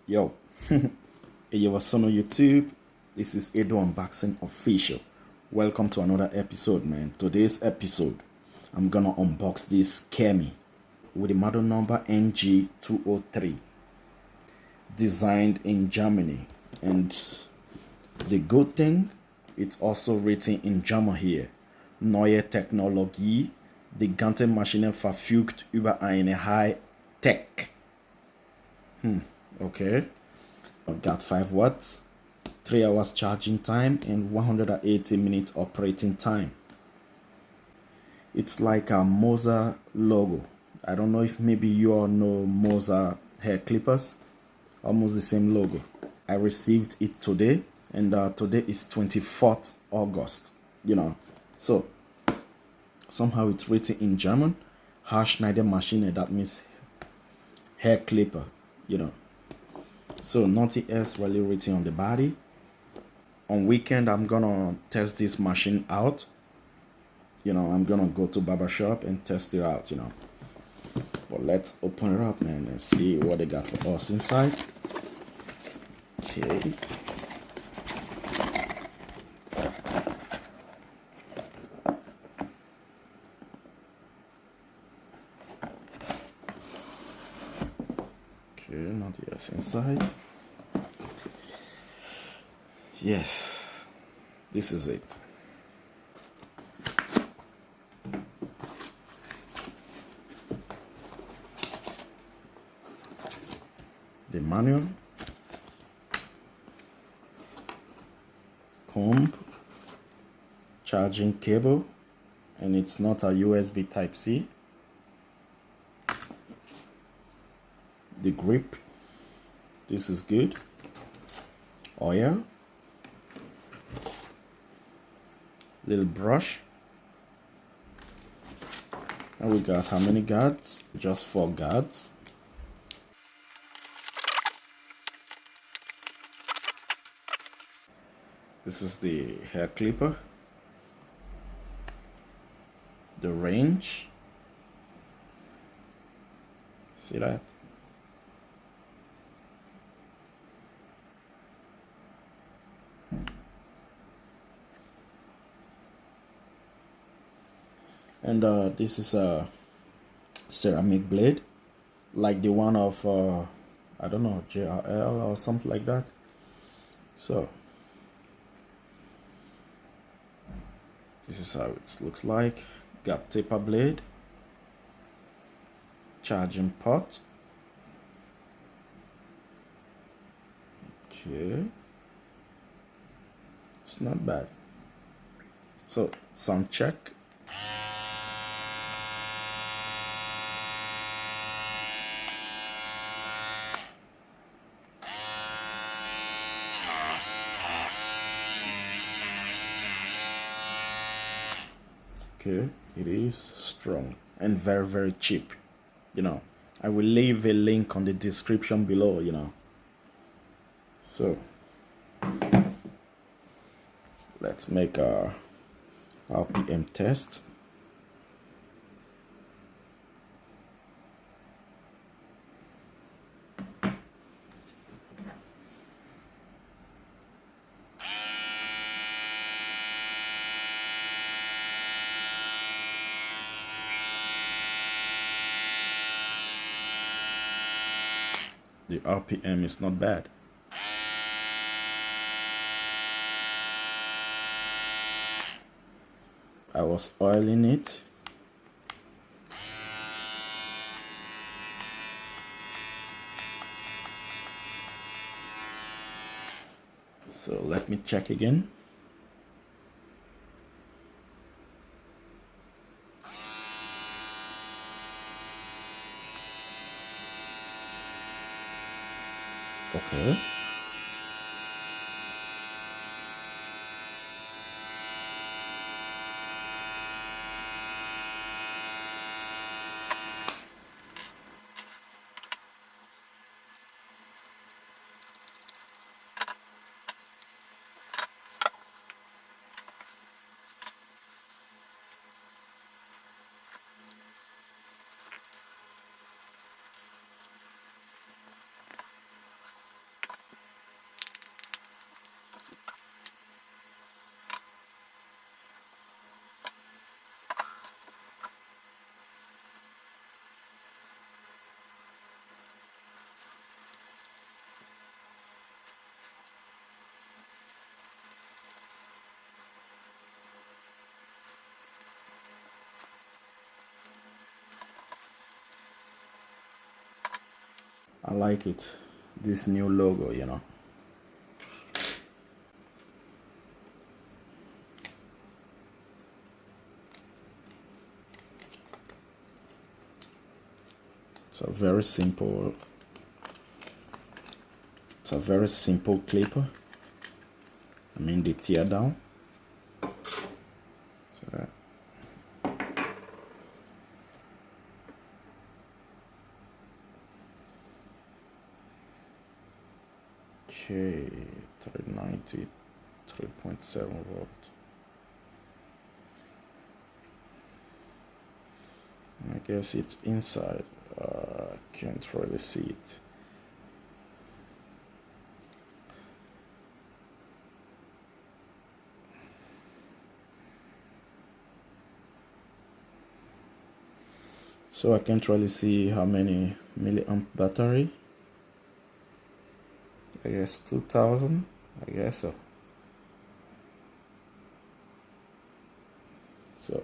Yo, hey, yo, what's on YouTube? This is Edo Unboxing Official. Welcome to another episode, man. Today's episode, I'm gonna unbox this Kemei with the model number NG203, designed in Germany. And the good thing, it's also written in German here. Neue Technologie, die ganze Maschine verfügt über eine High-Tech. Okay. I got 5 watts, 3 hours charging time, and 180 minutes operating time. It's like a Moza logo. I don't know if maybe you all know Moza hair clippers. Almost the same logo. I received it today, and today is 24th August. So somehow it's written in German. Haarschneidemaschine, that means hair clipper. So nothing else really written on the body. On weekend, I'm gonna test this machine out. I'm gonna go to barbershop and test it out. But let's open it up, man, and see what they got for us inside. Okay. Okay, not yet inside. Yes, this is it. The manual, comb, charging cable, and it's not a USB Type-C. The grip, this is good. Oil, little brush, and we got how many guards? Just 4 guards. This is the hair clipper, the range, see that? And this is a ceramic blade, like the one of I don't know, JRL or something like that. So this is how it looks like. Got taper blade, charging port. Okay, it's not bad. So sound check. Okay, it is strong and very, very cheap. I will leave a link on the description below. So let's make our RPM test. The RPM is not bad. I was oiling it. So let me check again. Okay. I like it, this new logo, you know. It's a very simple clipper. I mean the tear down. So that. Okay, 390, 3.7 volt. I guess it's inside. Can't really see it. So I can't really see how many milliamp battery. I guess 2000. I guess so. So